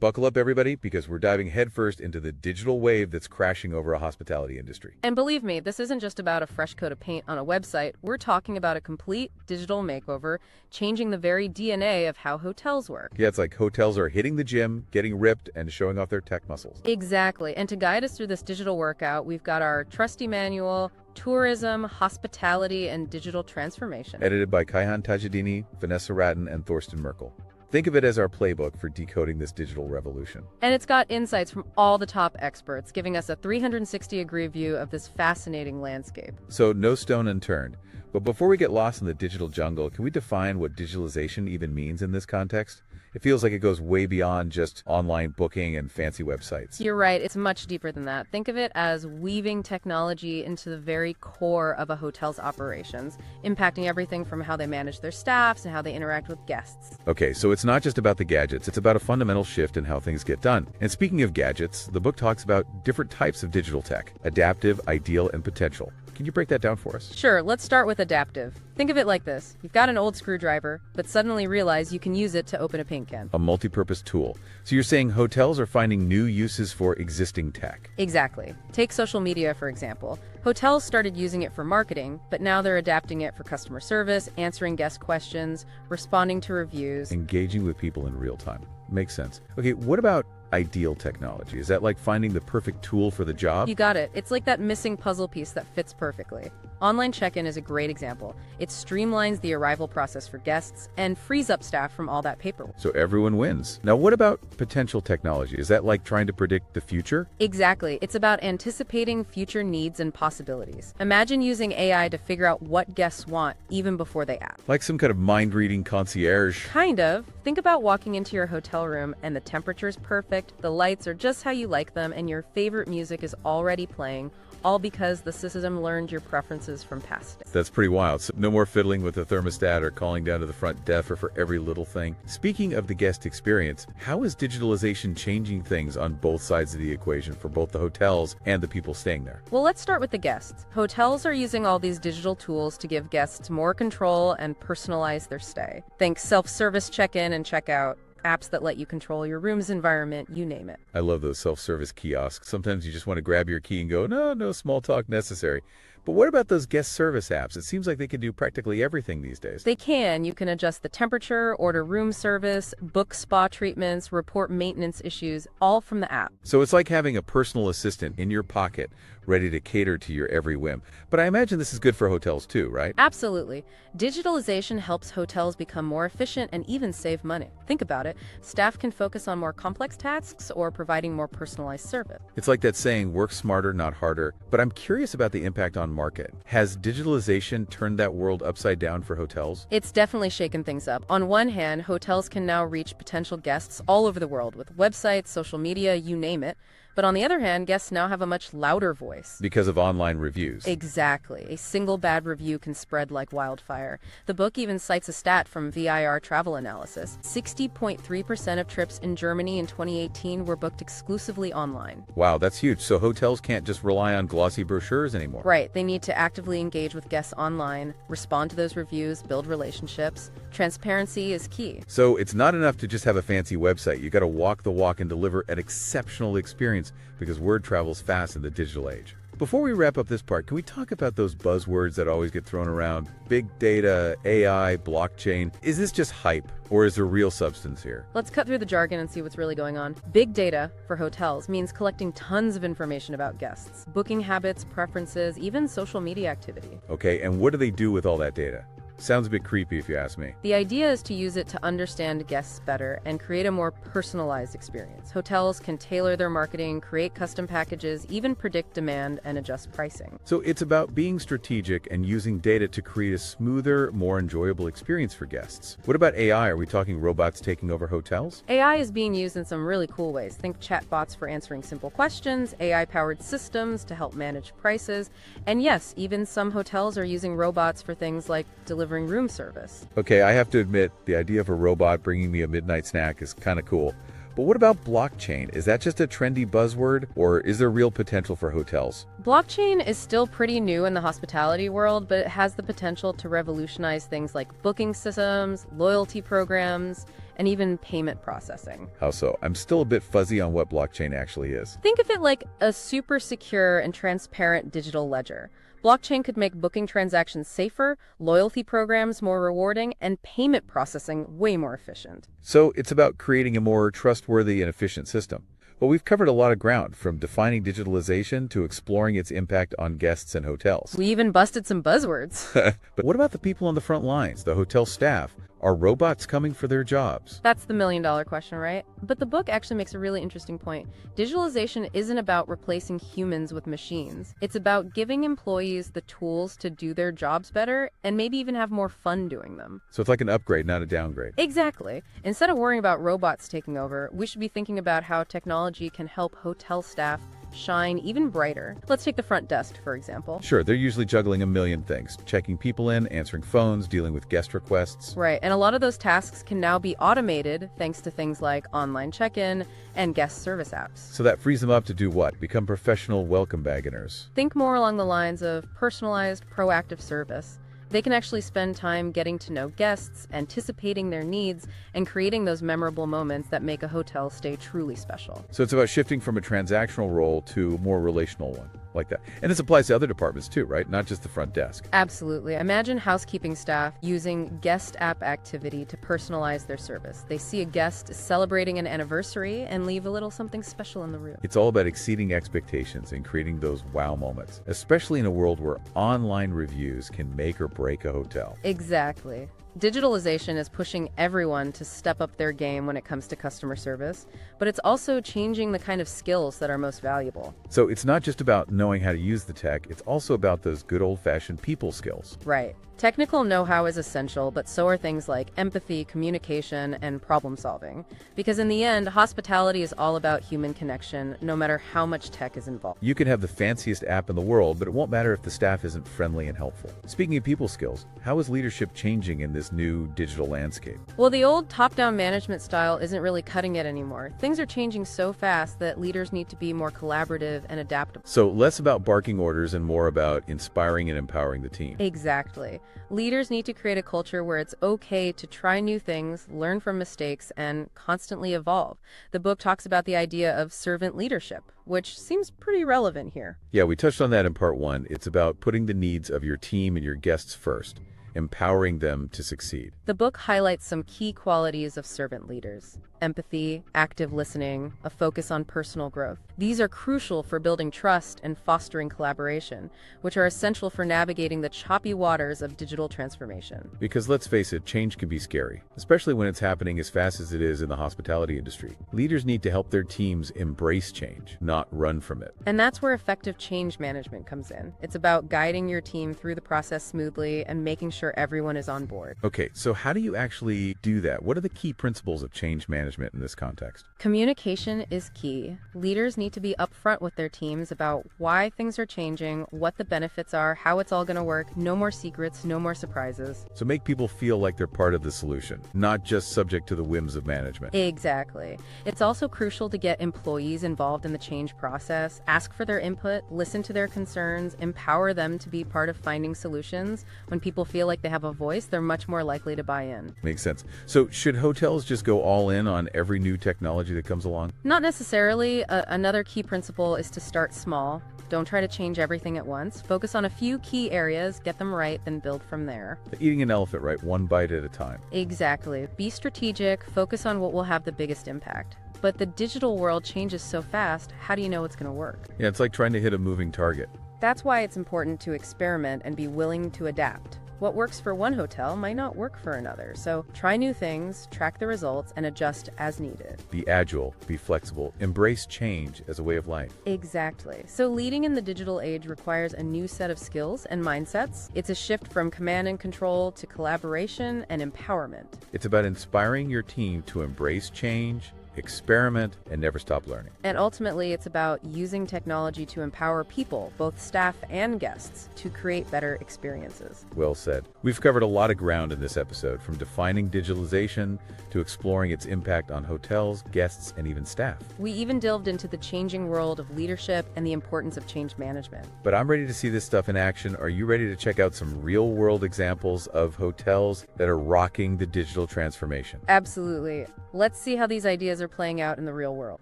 Buckle up, everybody, because we're diving headfirst into the digital wave that's crashing over a hospitality industry. And believe me, this isn't just about a fresh coat of paint on a website. We're talking about a complete digital makeover, changing the very DNA of how hotels work. Yeah, it's like hotels are hitting the gym, getting ripped, and showing off their tech muscles. Exactly. And to guide us through this digital workout, we've got our trusty manual, Tourism, Hospitality, and Digital Transformation. Edited by Kaihan Tajidini, Vanessa Ratton, and Thorsten Merkel. Think of it as our playbook for decoding this digital revolution. And it's got insights from all the top experts, giving us a 360-degree view of this fascinating landscape. So no stone unturned. But before we get lost in the digital jungle, can we define what digitalization even means in this context? It feels like it goes way beyond just online booking and fancy websites. You're right, it's much deeper than that. Think of it as weaving technology into the very core of a hotel's operations, impacting everything from how they manage their staffs and how they interact with guests. Okay, so it's not just about the gadgets, it's about a fundamental shift in how things get done. And speaking of gadgets, the book talks about different types of digital tech: adaptive, ideal, and potential. Can you break that down for us? Sure, let's start with adaptive. Think of it like this. You've got an old screwdriver, but suddenly realize you can use it to open a paint can. A multi-purpose tool. So you're saying hotels are finding new uses for existing tech. Exactly. Take social media, for example. Hotels started using it for marketing, but now they're adapting it for customer service, answering guest questions, responding to reviews. Engaging with people in real time. Makes sense. Okay, what about ideal technology? Is that like finding the perfect tool for the job? You got it. It's like that missing puzzle piece that fits perfectly. Online check-in is a great example. It streamlines the arrival process for guests and frees up staff from all that paperwork. So everyone wins. Now, what about potential technology? Is that like trying to predict the future? Exactly. It's about anticipating future needs and possibilities. Imagine using AI to figure out what guests want even before they ask. Like some kind of mind-reading concierge? Kind of. Think about walking into your hotel room and the temperature's perfect, the lights are just how you like them, and your favorite music is already playing, all because the system learned your preferences from past days. That's pretty wild. So no more fiddling with the thermostat or calling down to the front desk for every little thing. Speaking of the guest experience, how is digitalization changing things on both sides of the equation for both the hotels and the people staying there? Well, let's start with the guests. Hotels are using all these digital tools to give guests more control and personalize their stay. Think self-service check-in and check-out, apps that let you control your room's environment, you name it. I love those self-service kiosks. Sometimes you just want to grab your key and go, no small talk necessary. But what about those guest service apps? It seems like they can do practically everything these days. They can. You can adjust the temperature, order room service, book spa treatments, report maintenance issues, all from the app. So it's like having a personal assistant in your pocket, ready to cater to your every whim. But I imagine this is good for hotels too, right? Absolutely. Digitalization helps hotels become more efficient and even save money. Think about it. Staff can focus on more complex tasks or providing more personalized service. It's like that saying, work smarter, not harder. But I'm curious about the impact on market. Has digitalization turned that world upside down for hotels? It's definitely shaken things up. On one hand, hotels can now reach potential guests all over the world with websites, social media, you name it. But on the other hand, guests now have a much louder voice. Because of online reviews. Exactly. A single bad review can spread like wildfire. The book even cites a stat from VIR Travel Analysis. 60.3% of trips in Germany in 2018 were booked exclusively online. Wow, that's huge. So hotels can't just rely on glossy brochures anymore. Right. They need to actively engage with guests online, respond to those reviews, build relationships. Transparency is key. So it's not enough to just have a fancy website. You got to walk the walk and deliver an exceptional experience, because word travels fast in the digital age. Before we wrap up this part, can we talk about those buzzwords that always get thrown around? Big data, AI, blockchain. Is this just hype, or is there real substance here? Let's cut through the jargon and see what's really going on. Big data for hotels means collecting tons of information about guests, booking habits, preferences, even social media activity. Okay, and what do they do with all that data? Sounds a bit creepy if you ask me. The idea is to use it to understand guests better and create a more personalized experience. Hotels can tailor their marketing, create custom packages, even predict demand and adjust pricing. So it's about being strategic and using data to create a smoother, more enjoyable experience for guests. What about AI? Are we talking robots taking over hotels? AI is being used in some really cool ways. Think chatbots for answering simple questions, AI-powered systems to help manage prices, and yes, even some hotels are using robots for things like delivering room service. Okay, I have to admit, the idea of a robot bringing me a midnight snack is kind of cool. But what about blockchain? Is that just a trendy buzzword, or is there real potential for hotels? Blockchain is still pretty new in the hospitality world, but it has the potential to revolutionize things like booking systems, loyalty programs, and even payment processing. How so? I'm still a bit fuzzy on what blockchain actually is. Think of it like a super secure and transparent digital ledger. Blockchain could make booking transactions safer, loyalty programs more rewarding, and payment processing way more efficient. So it's about creating a more trustworthy and efficient system. Well, we've covered a lot of ground, from defining digitalization to exploring its impact on guests and hotels. We even busted some buzzwords. But what about the people on the front lines, the hotel staff? Are robots coming for their jobs? That's the million-dollar question, right? But the book actually makes a really interesting point. Digitalization isn't about replacing humans with machines. It's about giving employees the tools to do their jobs better and maybe even have more fun doing them. So it's like an upgrade, not a downgrade. Exactly. Instead of worrying about robots taking over, we should be thinking about how technology can help hotel staff shine even brighter. Let's take the front desk, for example. Sure, they're usually juggling a million things, checking people in, answering phones, dealing with guest requests. Right, and a lot of those tasks can now be automated thanks to things like online check-in and guest service apps. So that frees them up to do what? Become professional welcome baggers. Think more along the lines of personalized, proactive service. They can actually spend time getting to know guests, anticipating their needs, and creating those memorable moments that make a hotel stay truly special. So it's about shifting from a transactional role to a more relational one, like that. And this applies to other departments too, right? Not just the front desk. Absolutely. Imagine housekeeping staff using guest app activity to personalize their service. They see a guest celebrating an anniversary and leave a little something special in the room. It's all about exceeding expectations and creating those wow moments, especially in a world where online reviews can make or break a hotel. Exactly. Digitalization is pushing everyone to step up their game when it comes to customer service, but it's also changing the kind of skills that are most valuable. So it's not just about knowing how to use the tech, it's also about those good old-fashioned people skills. Right. Technical know-how is essential, but so are things like empathy, communication, and problem solving. Because in the end, hospitality is all about human connection, no matter how much tech is involved. You can have the fanciest app in the world, but it won't matter if the staff isn't friendly and helpful. Speaking of people skills, how is leadership changing in this new digital landscape? Well, the old top-down management style isn't really cutting it anymore. Things are changing so fast that leaders need to be more collaborative and adaptable. So less about barking orders and more about inspiring and empowering the team. Exactly. Leaders need to create a culture where it's okay to try new things, learn from mistakes, and constantly evolve. The book talks about the idea of servant leadership, which seems pretty relevant here. Yeah, we touched on that in part one. It's about putting the needs of your team and your guests first, empowering them to succeed. The book highlights some key qualities of servant leaders: empathy, active listening, a focus on personal growth. These are crucial for building trust and fostering collaboration, which are essential for navigating the choppy waters of digital transformation. Because let's face it, change can be scary, especially when it's happening as fast as it is in the hospitality industry. Leaders need to help their teams embrace change, not run from it. And that's where effective change management comes in. It's about guiding your team through the process smoothly and making sure everyone is on board. Okay, so how do you actually do that? What are the key principles of change management in this context? Communication is key. Leaders need to be upfront with their teams about why things are changing, what the benefits are, how it's all going to work. No more secrets, no more surprises. So make people feel like they're part of the solution, not just subject to the whims of management. Exactly. It's also crucial to get employees involved in the change process, ask for their input, listen to their concerns, empower them to be part of finding solutions. When people feel like they have a voice, they're much more likely to buy in. Makes sense. So should hotels just go all in on every new technology that comes along? Not necessarily. Another key principle is to start small. Don't try to change everything at once. Focus on a few key areas, get them right, then build from there. Eating an elephant, right? One bite at a time. Exactly. Be strategic, focus on what will have the biggest impact. But the digital world changes so fast, how do you know it's going to work? Yeah, it's like trying to hit a moving target. That's why it's important to experiment and be willing to adapt. What works for one hotel might not work for another, so try new things, track the results, and adjust as needed. Be agile, be flexible, embrace change as a way of life. Exactly. So leading in the digital age requires a new set of skills and mindsets. It's a shift from command and control to collaboration and empowerment. It's about inspiring your team to embrace change, experiment, and never stop learning. And ultimately, it's about using technology to empower people, both staff and guests, to create better experiences. Well said. We've covered a lot of ground in this episode, from defining digitalization to exploring its impact on hotels, guests, and even staff. We even delved into the changing world of leadership and the importance of change management. But I'm ready to see this stuff in action. Are you ready to check out some real-world examples of hotels that are rocking the digital transformation? Absolutely. Let's see how these ideas are playing out in the real world.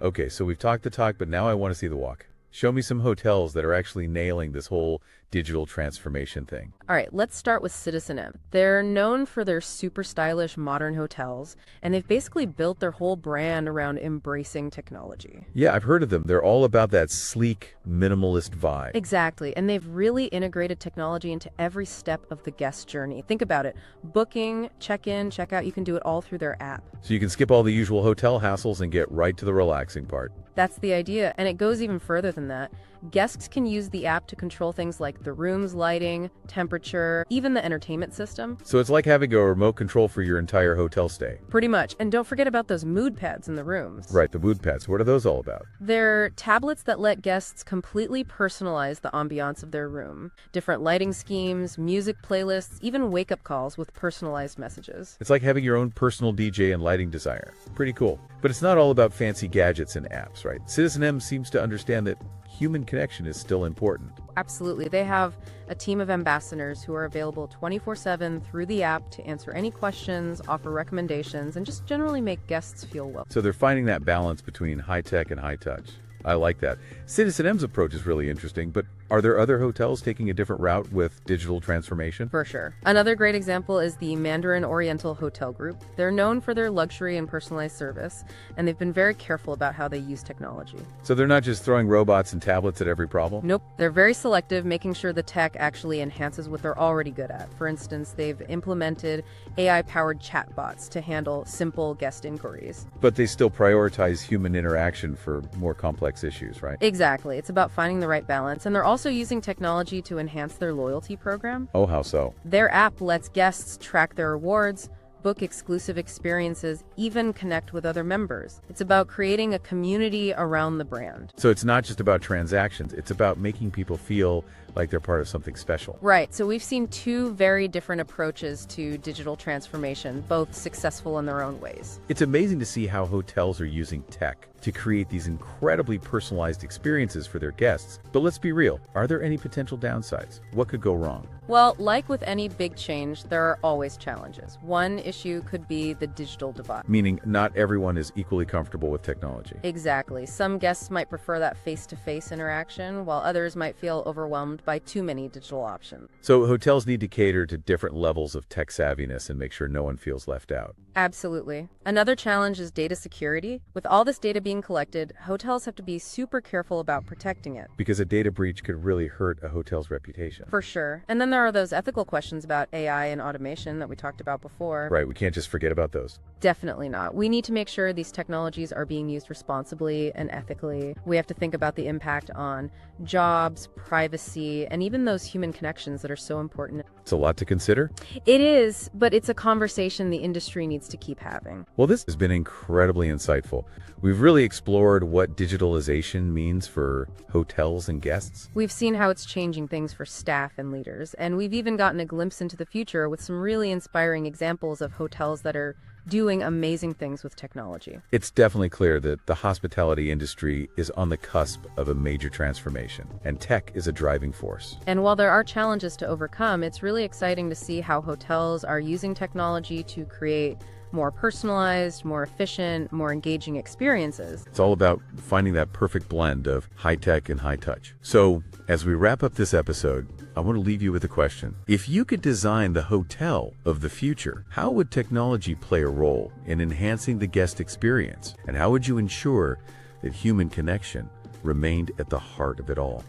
Okay, so we've talked the talk, but now I want to see the walk. Show me some hotels that are actually nailing this whole digital transformation thing. All right, let's start with Citizen M. They're known for their super stylish modern hotels, and they've basically built their whole brand around embracing technology. Yeah, I've heard of them. They're all about that sleek, minimalist vibe. Exactly, and they've really integrated technology into every step of the guest journey. Think about it. Booking, check-in, check-out, you can do it all through their app. So you can skip all the usual hotel hassles and get right to the relaxing part. That's the idea, and it goes even further than that. Guests can use the app to control things like the room's lighting, temperature, even the entertainment system. So it's like having a remote control for your entire hotel stay. Pretty much. And don't forget about those mood pads in the rooms. Right, the mood pads. What are those all about? They're tablets that let guests completely personalize the ambiance of their room. Different lighting schemes, music playlists, even wake-up calls with personalized messages. It's like having your own personal DJ and lighting designer. Pretty cool. But it's not all about fancy gadgets and apps, right? Citizen M seems to understand that human connection is still important. Absolutely. They have a team of ambassadors who are available 24/7 through the app to answer any questions, offer recommendations, and just generally make guests feel welcome. So they're finding that balance between high tech and high touch. I like that. Citizen M's approach is really interesting, but are there other hotels taking a different route with digital transformation? For sure. Another great example is the Mandarin Oriental Hotel Group. They're known for their luxury and personalized service, and they've been very careful about how they use technology. So they're not just throwing robots and tablets at every problem? Nope. They're very selective, making sure the tech actually enhances what they're already good at. For instance, they've implemented AI-powered chatbots to handle simple guest inquiries. But they still prioritize human interaction for more complex issues, right? Exactly. It's about finding the right balance, and they're also using technology to enhance their loyalty program. Oh, how so? Their app lets guests track their rewards, book exclusive experiences, even connect with other members. It's about creating a community around the brand. So it's not just about transactions, it's about making people feel like they're part of something special. Right, so we've seen two very different approaches to digital transformation, both successful in their own ways. It's amazing to see how hotels are using tech to create these incredibly personalized experiences for their guests. But let's be real, are there any potential downsides? What could go wrong? Well, like with any big change, there are always challenges. One issue could be the digital divide. Meaning not everyone is equally comfortable with technology. Exactly. Some guests might prefer that face-to-face interaction, while others might feel overwhelmed by too many digital options. So hotels need to cater to different levels of tech savviness and make sure no one feels left out. Absolutely. Another challenge is data security. With all this data being collected, hotels have to be super careful about protecting it. Because a data breach could really hurt a hotel's reputation. For sure. And then there are those ethical questions about AI and automation that we talked about before. Right, we can't just forget about those. Definitely not. We need to make sure these technologies are being used responsibly and ethically. We have to think about the impact on jobs, privacy, and even those human connections that are so important. It's a lot to consider. It is, but it's a conversation the industry needs to keep having. Well, this has been incredibly insightful. We've really explored what digitalization means for hotels and guests. We've seen how it's changing things for staff and leaders, and we've even gotten a glimpse into the future with some really inspiring examples of hotels that are doing amazing things with technology. It's definitely clear that the hospitality industry is on the cusp of a major transformation, and tech is a driving force. And while there are challenges to overcome, it's really exciting to see how hotels are using technology to create more personalized, more efficient, more engaging experiences. It's all about finding that perfect blend of high tech and high touch. So, as we wrap up this episode, I want to leave you with a question. If you could design the hotel of the future, how would technology play a role in enhancing the guest experience? And how would you ensure that human connection remained at the heart of it all?